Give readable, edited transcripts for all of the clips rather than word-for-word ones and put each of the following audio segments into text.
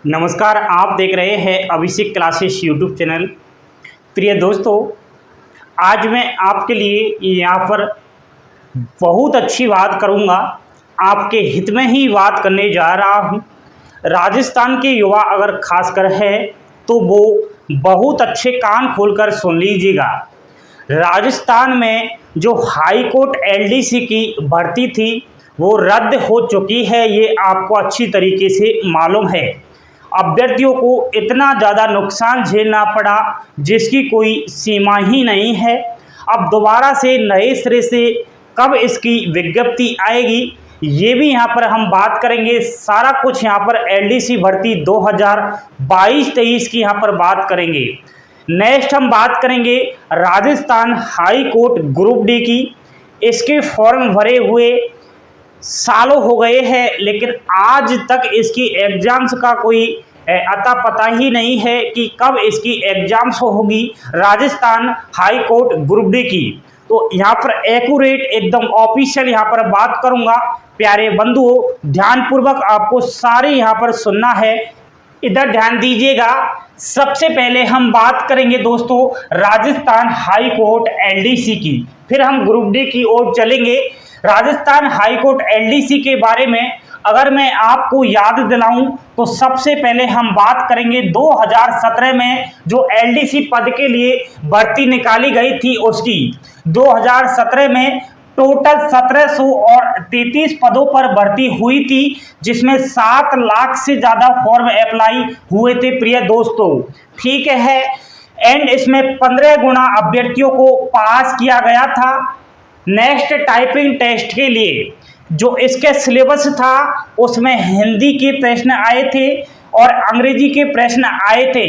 नमस्कार, आप देख रहे हैं अभिषेक क्लासेस यूट्यूब चैनल। प्रिय दोस्तों, आज मैं आपके लिए यहाँ पर बहुत अच्छी बात करूँगा, आपके हित में ही बात करने जा रहा हूँ। राजस्थान के युवा अगर खासकर है तो वो बहुत अच्छे कान खोलकर सुन लीजिएगा। राजस्थान में जो हाई कोर्ट एलडीसी की भर्ती थी वो रद्द हो चुकी है, ये आपको अच्छी तरीके से मालूम है। अभ्यर्थियों को इतना ज़्यादा नुकसान झेलना पड़ा जिसकी कोई सीमा ही नहीं है। अब दोबारा से नए सिरे से कब इसकी विज्ञप्ति आएगी ये भी यहाँ पर हम बात करेंगे। सारा कुछ यहाँ पर एलडीसी भर्ती 2022-23 की यहाँ पर बात करेंगे। नेक्स्ट हम बात करेंगे Rajasthan high court group D की। इसके फॉर्म भरे हुए सालों हो गए हैं, लेकिन आज तक इसकी एग्जाम्स का कोई अता पता ही नहीं है कि कब इसकी एग्जाम्स होगी Rajasthan high court group D की। तो यहाँ पर एक्यूरेट एकदम ऑफिशियल यहाँ पर बात करूँगा। प्यारे बंधुओं, ध्यानपूर्वक आपको सारे यहाँ पर सुनना है, इधर ध्यान दीजिएगा। सबसे पहले हम बात करेंगे दोस्तों राजस्थान हाई कोर्ट एलडीसी की, फिर हम ग्रुप डी की ओर चलेंगे। राजस्थान हाई कोर्ट एलडीसी के बारे में अगर मैं आपको याद दिलाऊं तो सबसे पहले हम बात करेंगे 2017 में जो एलडीसी पद के लिए भर्ती निकाली गई थी उसकी। 2017 में टोटल 1733 पदों पर भर्ती हुई थी, जिसमें 7 लाख से ज़्यादा फॉर्म अप्लाई हुए थे प्रिय दोस्तों, ठीक है। एंड इसमें 15 गुना अभ्यर्थियों को पास किया गया था। नेक्स्ट टाइपिंग टेस्ट के लिए जो इसके सिलेबस था उसमें हिंदी के प्रश्न आए थे और अंग्रेजी के प्रश्न आए थे।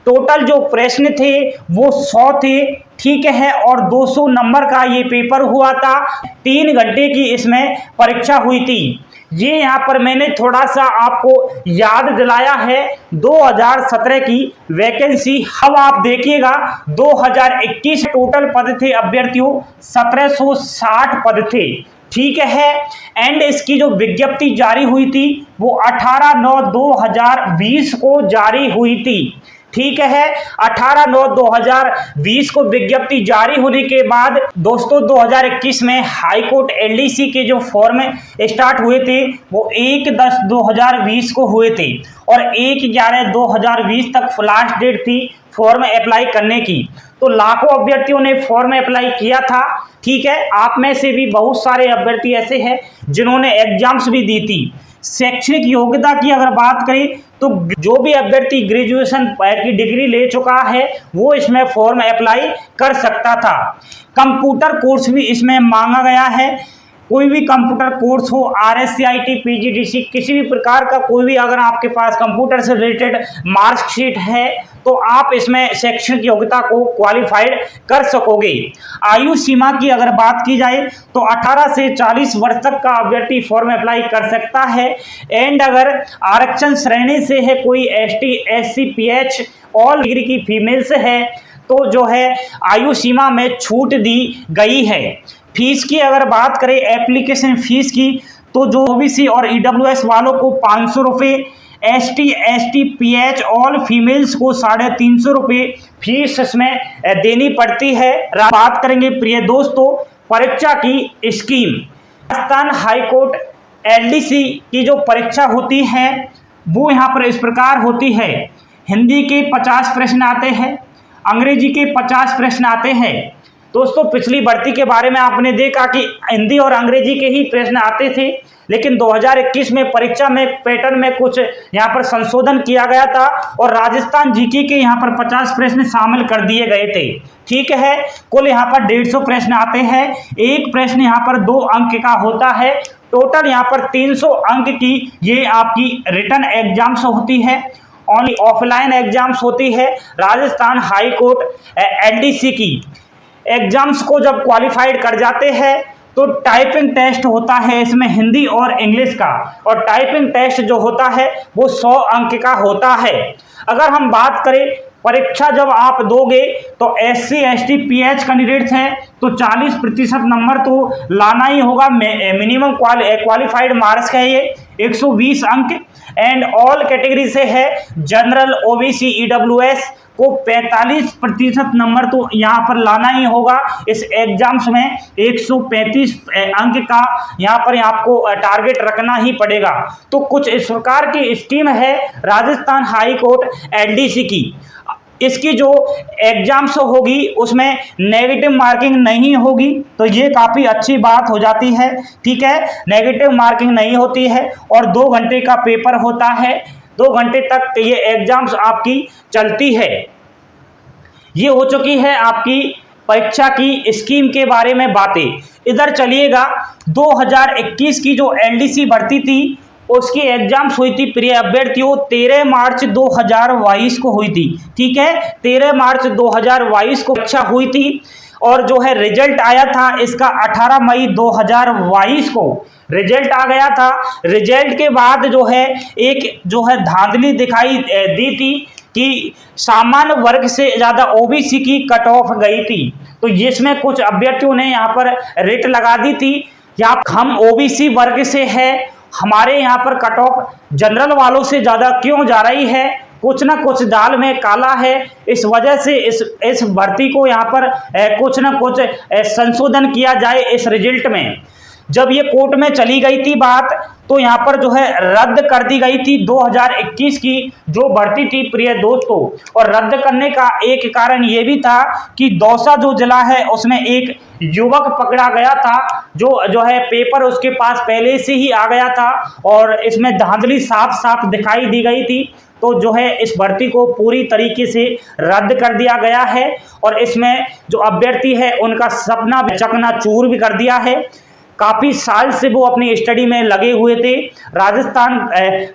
टोटल जो प्रश्न थे वो 100 थे, ठीक है, और 200 नंबर का ये पेपर हुआ था। 3 घंटे की इसमें परीक्षा हुई थी। ये यहाँ पर मैंने थोड़ा सा आपको याद दिलाया है 2017 की वैकेंसी। अब आप देखिएगा 2021 टोटल पद थे अभ्यर्थियों 1760 पद थे, ठीक है। एंड इसकी जो विज्ञप्ति जारी हुई थी वो 18/9/2020 को जारी हुई थी, ठीक है। 18/9/2020 को विज्ञप्ति जारी होने के बाद दोस्तों 2021 में हाई कोर्ट एलडीसी के जो फॉर्म स्टार्ट हुए थे वो 1/10/2020 को हुए थे और 1/11/2020 तक लास्ट डेट थी फॉर्म अप्लाई करने की। तो लाखों अभ्यर्थियों ने फॉर्म अप्लाई किया था, ठीक है। आप में से भी बहुत सारे अभ्यर्थी ऐसे हैं जिन्होंने एग्जाम्स भी दी थी। शैक्षणिक योग्यता की अगर बात करें तो जो भी अभ्यर्थी ग्रेजुएशन की डिग्री ले चुका है वो इसमें फॉर्म अप्लाई कर सकता था। कंप्यूटर कोर्स भी इसमें मांगा गया है। कोई भी कंप्यूटर कोर्स हो, RSCIT PGDC किसी भी प्रकार का कोई भी अगर आपके पास कंप्यूटर से रिलेटेड मार्कशीट है तो आप इसमें शैक्षणिक योग्यता को क्वालिफाइड कर सकोगे। आयु सीमा की अगर बात की जाए तो 18 से 40 वर्ष तक का अभ्यर्थी फॉर्म अप्लाई कर सकता है। एंड अगर आरक्षण श्रेणी से है कोई ST SC PH all degree की फीमेल्स है तो जो है आयु सीमा में छूट दी गई है। फीस की अगर बात करें एप्लीकेशन फीस की तो जो OBC और EWS वालों को 500 रुपये, ST ST PH all females को 350 रुपये फीस इसमें देनी पड़ती है। बात करेंगे प्रिय दोस्तों परीक्षा की scheme. Rajasthan high court LDC की जो परीक्षा होती है वो यहाँ पर इस प्रकार होती है। हिंदी के 50 प्रश्न आते हैं, अंग्रेजी के 50 प्रश्न आते हैं। दोस्तों पिछली भर्ती के बारे में आपने देखा कि हिंदी और अंग्रेजी के ही प्रश्न आते थे, लेकिन 2021 में परीक्षा में पैटर्न में कुछ यहाँ पर संशोधन किया गया था और राजस्थान जीके के यहाँ पर 50 प्रश्न शामिल कर दिए गए थे, ठीक है। कुल यहाँ पर 150 प्रश्न आते हैं। एक प्रश्न यहाँ पर 2 अंक का होता है। टोटल यहाँ पर 300 अंक की ये आपकी रिटन एग्जाम्स होती है, ओनली ऑफलाइन एग्जाम्स होती है। राजस्थान हाई कोर्ट एलडीसी की एग्जाम्स को जब क्वालिफाइड कर जाते हैं तो टाइपिंग टेस्ट होता है इसमें हिंदी और इंग्लिश का, और टाइपिंग टेस्ट जो होता है वो 100 अंक का होता है। अगर हम बात करें परीक्षा जब आप दोगे तो SC ST PH कैंडिडेट्स हैं तो 40% नंबर तो लाना ही होगा। मिनिमम क्वालिफाइड मार्क्स है ये 120 अंक। एंड ऑल कैटेगरी से है, जनरल, OBC, EWS को 45% नंबर तो यहाँ पर लाना ही होगा। इस एग्जाम्स में 135 अंक का यहाँ पर आपको टारगेट रखना ही पड़ेगा। तो कुछ इस प्रकार की स्कीम है राजस्थान हाई कोर्ट LDC की। इसकी जो एग्जाम्स होगी उसमें नेगेटिव मार्किंग नहीं होगी, तो ये काफ़ी अच्छी बात हो जाती है। ठीक है, नेगेटिव मार्किंग नहीं होती है और 2 घंटे का पेपर होता है। 2 घंटे तक ये एग्जाम्स आपकी चलती है। ये हो चुकी है आपकी परीक्षा की स्कीम के बारे में बातें। इधर चलिएगा, 2021 की जो LDC भर्ती थी उसकी एग्जाम्स हुई थी प्रिय अभ्यर्थियों 13 मार्च 2022 को हुई थी। ठीक है, 13 मार्च 2022 को परीक्षा हुई थी और जो है रिजल्ट आया था इसका 18 मई 2022 को रिजल्ट आ गया था। रिजल्ट के बाद जो है एक जो है धांधली दिखाई दी थी कि सामान्य वर्ग से ज़्यादा OBC की कट ऑफ गई थी। तो जिसमें कुछ अभ्यर्थियों ने यहाँ पर रिट लगा दी थी, या हम OBC वर्ग से है, हमारे यहाँ पर कट ऑफ जनरल वालों से ज़्यादा क्यों जा रही है, कुछ ना कुछ दाल में काला है। इस वजह से इस भर्ती को यहाँ पर कुछ ना कुछ संशोधन किया जाए इस रिजल्ट में। जब ये कोर्ट में चली गई थी बात, तो यहाँ पर जो है रद्द कर दी गई थी 2021 की जो भर्ती थी प्रिय दोस्तों। और रद्द करने का एक कारण ये भी था कि दौसा जो जिला है उसमें एक युवक पकड़ा गया था जो है पेपर उसके पास पहले से ही आ गया था और इसमें धांधली साफ साफ दिखाई दी गई थी। तो जो है इस भर्ती को पूरी तरीके से रद्द कर दिया गया है और इसमें जो अभ्यर्थी है उनका सपना चकनाचूर भी कर दिया है। काफ़ी साल से वो अपनी स्टडी में लगे हुए थे। राजस्थान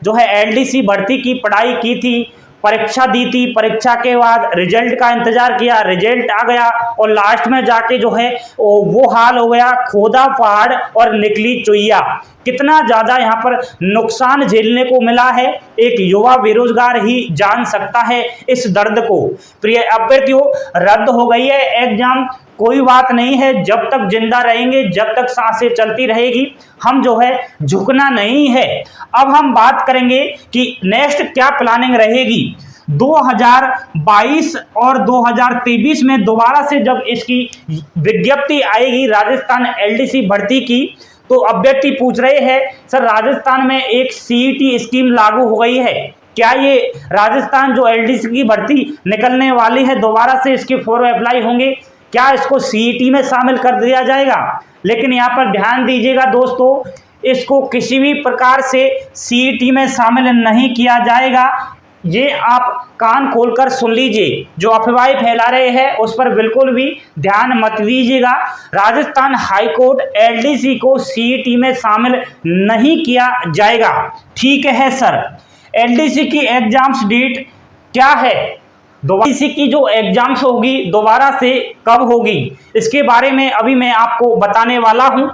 जो है LDC भर्ती की पढ़ाई की थी, परीक्षा दी थी, परीक्षा के बाद रिजल्ट का इंतजार किया, रिजल्ट आ गया और लास्ट में जाके जो है वो हाल हो गया, खोदा पहाड़ और निकली चुईया। कितना ज़्यादा यहाँ पर नुकसान झेलने को मिला है, एक युवा बेरोजगार ही जान सकता है इस दर्द को। प्रिय अभ्यर्थियों, रद्द हो गई है एग्जाम, कोई बात नहीं है, जब तक जिंदा रहेंगे, जब तक सांसें चलती रहेगी, हम जो है झुकना नहीं है। अब हम बात करेंगे कि नेक्स्ट क्या प्लानिंग रहेगी। 2022 और 2023 में दोबारा से जब इसकी विज्ञप्ति आएगी राजस्थान LDC भर्ती की, तो अभ्यर्थी पूछ रहे हैं सर राजस्थान में एक CET स्कीम लागू हो गई है, क्या ये राजस्थान जो LDC की भर्ती निकलने वाली है दोबारा से इसके फॉर्म अप्लाई होंगे, क्या इसको CET में शामिल कर दिया जाएगा। लेकिन यहाँ पर ध्यान दीजिएगा दोस्तों, इसको किसी भी प्रकार से CET में शामिल नहीं किया जाएगा। ये आप कान खोलकर सुन लीजिए, जो अफवाहें फैला रहे हैं उस पर बिल्कुल भी ध्यान मत दीजिएगा। राजस्थान हाई कोर्ट LDC को CET में शामिल नहीं किया जाएगा। ठीक है सर, LDC की एग्जाम्स डेट क्या है, LDC की जो एग्जाम्स होगी दोबारा से कब होगी, इसके बारे में अभी मैं आपको बताने वाला हूं।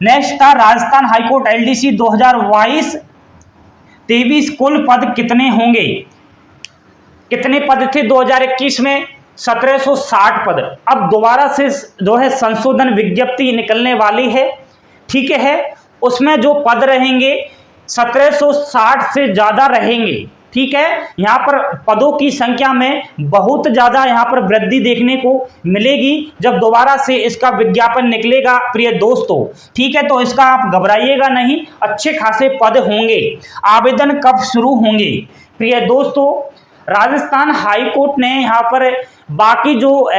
नेक्स्ट था राजस्थान हाईकोर्ट LDC 2022-23 कुल पद कितने होंगे। कितने पद थे 2021 में, 1760 पद। अब दोबारा से जो है संशोधन विज्ञप्ति निकलने वाली है। ठीक है, उसमें जो पद रहेंगे 1760 से ज़्यादा रहेंगे। ठीक है, यहाँ पर पदों की संख्या में बहुत ज़्यादा यहाँ पर वृद्धि देखने को मिलेगी जब दोबारा से इसका विज्ञापन निकलेगा प्रिय दोस्तों। ठीक है, तो इसका आप घबराइएगा नहीं, अच्छे खासे पद होंगे। आवेदन कब शुरू होंगे प्रिय दोस्तों, राजस्थान हाई कोर्ट ने यहाँ पर बाकी जो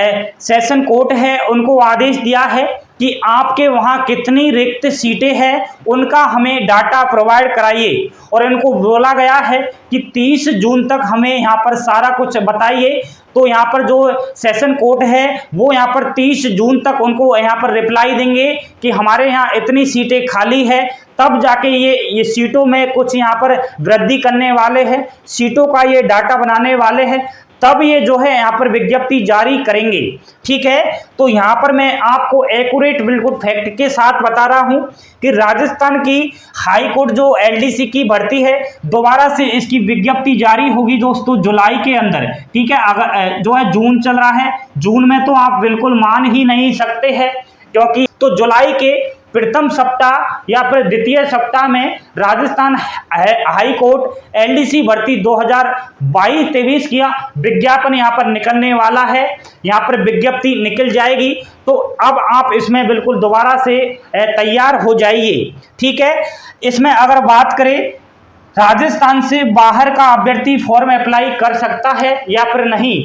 सेशन कोर्ट है उनको आदेश दिया है कि आपके वहाँ कितनी रिक्त सीटें हैं उनका हमें डाटा प्रोवाइड कराइए, और इनको बोला गया है कि 30 जून तक हमें यहाँ पर सारा कुछ बताइए। तो यहाँ पर जो सेशन कोर्ट है वो यहाँ पर 30 जून तक उनको यहाँ पर रिप्लाई देंगे कि हमारे यहाँ इतनी सीटें खाली है, तब जाके ये सीटों में कुछ यहाँ पर वृद्धि करने वाले हैं, सीटों का ये डाटा बनाने वाले हैं, तब ये जो है यहाँ पर विज्ञप्ति जारी करेंगे। ठीक है, तो यहाँ पर मैं आपको एक्यूरेट बिल्कुल फैक्ट के साथ बता रहा हूँ कि राजस्थान की हाई कोर्ट जो एलडीसी की भर्ती है, दोबारा से इसकी विज्ञप्ति जारी होगी दोस्तों जुलाई के अंदर। ठीक है, अगर जो है जून चल रहा है, जून में तो आप बिल्कुल मान ही नहीं सकते हैं, क्योंकि तो जुलाई के प्रथम सप्ताह या फिर द्वितीय सप्ताह में राजस्थान हाई कोर्ट एलडीसी भर्ती 2022-23 की विज्ञापन यहाँ पर निकलने वाला है, यहाँ पर विज्ञप्ति निकल जाएगी। तो अब आप इसमें बिल्कुल दोबारा से तैयार हो जाइए। ठीक है, इसमें अगर बात करें राजस्थान से बाहर का अभ्यर्थी फॉर्म अप्लाई कर सकता है या फिर नहीं,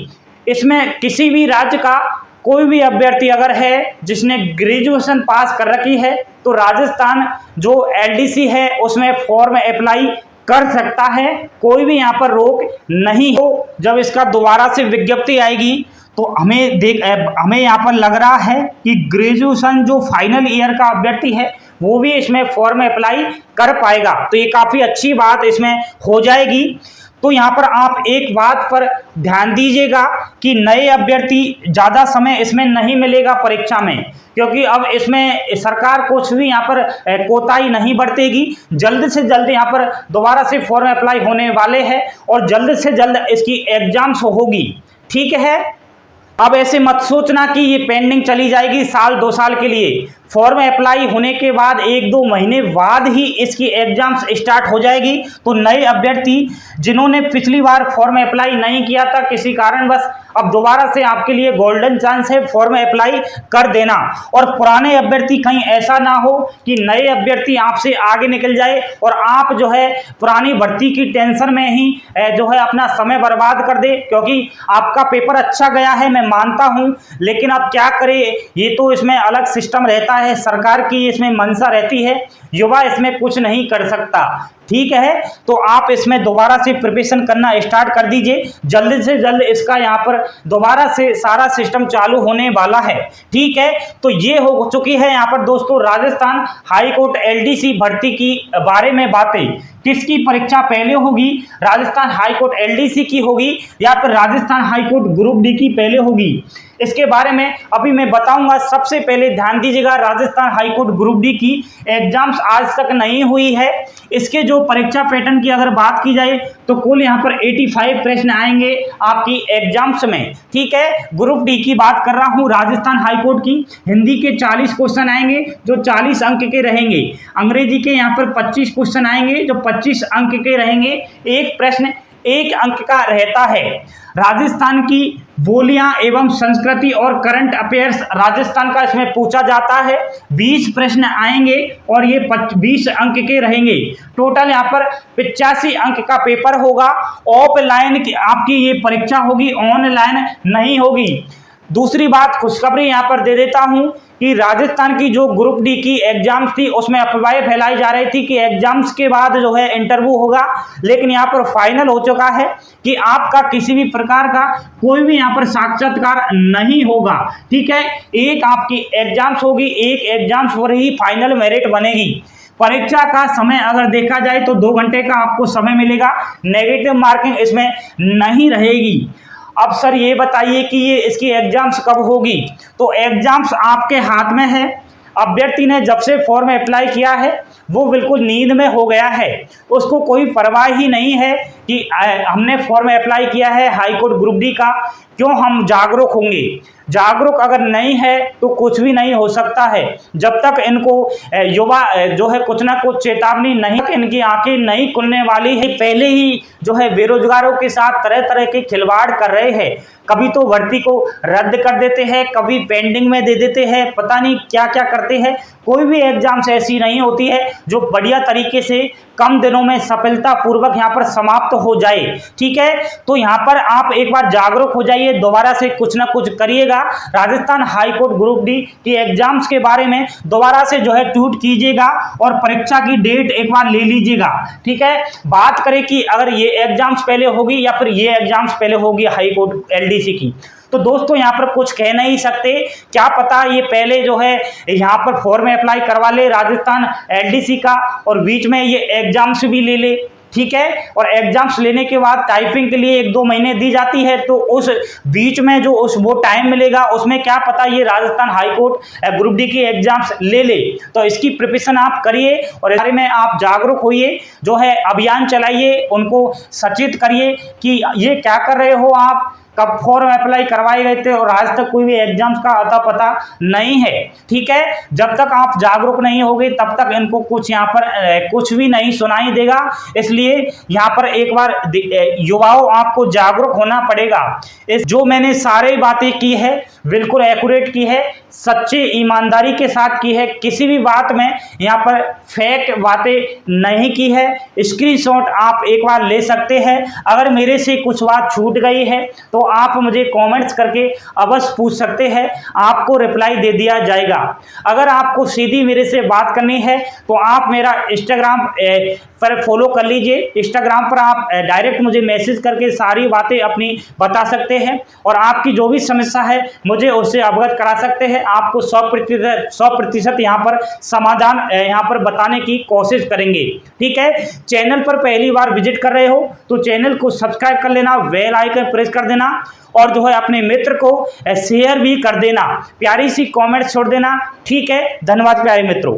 इसमें किसी भी राज्य का कोई भी अभ्यर्थी अगर है जिसने ग्रेजुएशन पास कर रखी है तो राजस्थान जो एलडीसी है उसमें फॉर्म अप्लाई कर सकता है, कोई भी यहाँ पर रोक नहीं हो। जब इसका दोबारा से विज्ञप्ति आएगी तो हमें यहाँ पर लग रहा है कि ग्रेजुएशन जो फाइनल ईयर का अभ्यर्थी है वो भी इसमें फॉर्म अप्लाई कर पाएगा, तो ये काफ़ी अच्छी बात इसमें हो जाएगी। तो यहाँ पर आप एक बात पर ध्यान दीजिएगा कि नए अभ्यर्थी ज़्यादा समय इसमें नहीं मिलेगा परीक्षा में, क्योंकि अब इसमें सरकार कुछ भी यहाँ पर कोताही नहीं बरतेगी। जल्द से जल्द यहाँ पर दोबारा से फॉर्म अप्लाई होने वाले हैं और जल्द से जल्द इसकी एग्जाम्स होगी। ठीक है, अब ऐसे मत सोचना कि ये पेंडिंग चली जाएगी साल 2 साल के लिए। फॉर्म अप्लाई होने के बाद 1-2 महीने बाद ही इसकी एग्जाम्स स्टार्ट हो जाएगी। तो नए अभ्यर्थी जिन्होंने पिछली बार फॉर्म अप्लाई नहीं किया था किसी कारणवश, अब दोबारा से आपके लिए गोल्डन चांस है फॉर्म अप्लाई कर देना। और पुराने अभ्यर्थी कहीं ऐसा ना हो कि नए अभ्यर्थी आपसे आगे निकल जाए और आप जो है पुरानी भर्ती की टेंशन में ही जो है अपना समय बर्बाद कर दे, क्योंकि आपका पेपर अच्छा गया है मैं मानता हूं, लेकिन अब क्या करें, ये तो इसमें अलग सिस्टम रहता है, सरकार की इसमें मंशा रहती है, युवा इसमें कुछ नहीं कर सकता। ठीक है, तो आप इसमें दोबारा से प्रिपरेशन करना स्टार्ट कर दीजिए, जल्द से जल्द इसका यहाँ पर दोबारा से सारा सिस्टम चालू होने वाला है। ठीक है, तो ये हो चुकी है यहाँ पर दोस्तों राजस्थान हाई कोर्ट एलडीसी भर्ती की बारे में बातें। किसकी परीक्षा पहले होगी, राजस्थान हाई कोर्ट एलडीसी की होगी या फिर Rajasthan high court group D की पहले होगी, इसके बारे में अभी मैं बताऊंगा। सबसे पहले ध्यान दीजिएगा, Rajasthan high court group D की एग्जाम्स आज तक नहीं हुई है। इसके जो परीक्षा पैटर्न की अगर बात की जाए तो कुल यहाँ पर 85 प्रश्न आएंगे आपकी एग्जाम्स में। ठीक है, ग्रुप डी की बात कर रहा हूँ राजस्थान हाई कोर्ट की। हिंदी के 40 क्वेश्चन आएंगे जो 40 अंक के रहेंगे, अंग्रेजी के यहाँ पर 25 क्वेश्चन आएंगे जो 25 अंक के रहेंगे, एक प्रश्न 1 अंक का रहता है। राजस्थान की बोलियां एवं संस्कृति और करंट अफेयर्स राजस्थान का इसमें पूछा जाता है। 20 प्रश्न आएंगे और ये 20 अंक के रहेंगे। टोटल यहाँ पर 85 अंक का पेपर होगा। ऑफलाइन की आपकी ये परीक्षा होगी, ऑनलाइन नहीं होगी। दूसरी बात खुशखबरी यहाँ पर दे देता हूँ कि राजस्थान की जो ग्रुप डी की एग्जाम्स थी उसमें अफवाहें फैलाई जा रही थी कि एग्जाम्स के बाद जो है इंटरव्यू होगा, लेकिन यहाँ पर फाइनल हो चुका है कि आपका किसी भी प्रकार का कोई भी यहाँ पर साक्षात्कार नहीं होगा। ठीक है, एक आपकी एग्जाम्स होगी, एक एग्जाम्स पर ही फाइनल मेरिट बनेगी। परीक्षा का समय अगर देखा जाए तो 2 घंटे का आपको समय मिलेगा, नेगेटिव मार्किंग इसमें नहीं रहेगी। अब सर ये बताइए कि ये इसकी एग्जाम्स कब होगी, तो एग्जाम्स आपके हाथ में है। अभ्यर्थी ने जब से फॉर्म अप्लाई किया है वो बिल्कुल नींद में हो गया है, उसको कोई परवाह ही नहीं है कि हमने फॉर्म अप्लाई किया है हाई कोर्ट ग्रुप डी का, क्यों हम जागरूक होंगे। जागरूक अगर नहीं है तो कुछ भी नहीं हो सकता है। जब तक इनको युवा जो है कुछ ना कुछ चेतावनी नहीं, इनकी आंखें नहीं खुलने वाली है। पहले ही जो है बेरोजगारों के साथ तरह तरह के खिलवाड़ कर रहे हैं, कभी तो भर्ती को रद्द कर देते हैं, कभी पेंडिंग में दे देते हैं, पता नहीं क्या क्या करते हैं। कोई भी एग्जाम्स ऐसी नहीं होती है जो बढ़िया तरीके से कम दिनों में सफलतापूर्वक यहाँ पर समाप्त हो जाए। ठीक है, तो यहाँ पर आप एक बार जागरूक हो जाइए, दोबारा से कुछ ना कुछ करिएगा। Rajasthan high court group D की एग्जाम्स के बारे में दोबारा से जो है ट्वीट कीजिएगा और परीक्षा की डेट एक बार ले लीजिएगा। ठीक है, बात करें कि अगर ये एग्जाम्स पहले होगी या फिर ये एग्जाम्स पहले होगी हाई कोर्ट एलडीसी की, तो दोस्तों यहाँ पर कुछ कह नहीं सकते। क्या पता ये पहले जो है यहाँ पर फॉर्म अप्लाई करवा ले राजस्थान एलडीसी का और बीच में ये एग्जाम्स भी ले ले, ठीक है। और एग्जाम्स लेने के बाद टाइपिंग के लिए 1-2 महीने दी जाती है, तो उस बीच में जो वो टाइम मिलेगा उसमें क्या पता ये Rajasthan high court group D की एग्जाम्स ले ले। तो इसकी प्रिपरेशन आप करिए और इस बारे में आप जागरूक होइए, जो है अभियान चलाइए, उनको सचेत करिए कि ये क्या कर रहे हो आप, कब फॉर्म अप्लाई करवाए गए थे और आज तक कोई भी एग्जाम्स का अता पता नहीं है, ठीक है। जब तक आप जागरूक नहीं होगे तब तक इनको कुछ यहाँ पर कुछ भी नहीं सुनाई देगा। इसलिए यहाँ पर एक बार युवाओं आपको जागरूक होना पड़ेगा। इस जो मैंने सारी बातें की है बिल्कुल एक्यूरेट की है, सच्ची ईमानदारी के साथ की है, किसी भी बात में यहाँ पर फेक बातें नहीं की है। स्क्रीनशॉट आप एक बार ले सकते हैं। अगर मेरे से कुछ बात छूट गई है तो आप मुझे कमेंट्स करके अवश्य पूछ सकते हैं, आपको रिप्लाई दे दिया जाएगा। अगर आपको सीधी मेरे से बात करनी है तो आप मेरा इंस्टाग्राम पर फॉलो कर लीजिए। इंस्टाग्राम पर आप डायरेक्ट मुझे मैसेज करके सारी बातें अपनी बता सकते हैं और आपकी जो भी समस्या है मुझे उससे अवगत करा सकते हैं। आपको 100% यहाँ पर समाधान यहाँ पर बताने की कोशिश करेंगे, ठीक है। चैनल पर पहली बार विजिट कर रहे हो तो चैनल को सब्सक्राइब कर लेना, बेल आइकन प्रेस कर देना और जो है अपने मित्र को शेयर भी कर देना, प्यारी सी कमेंट छोड़ देना, ठीक है। धन्यवाद प्यारे मित्रों।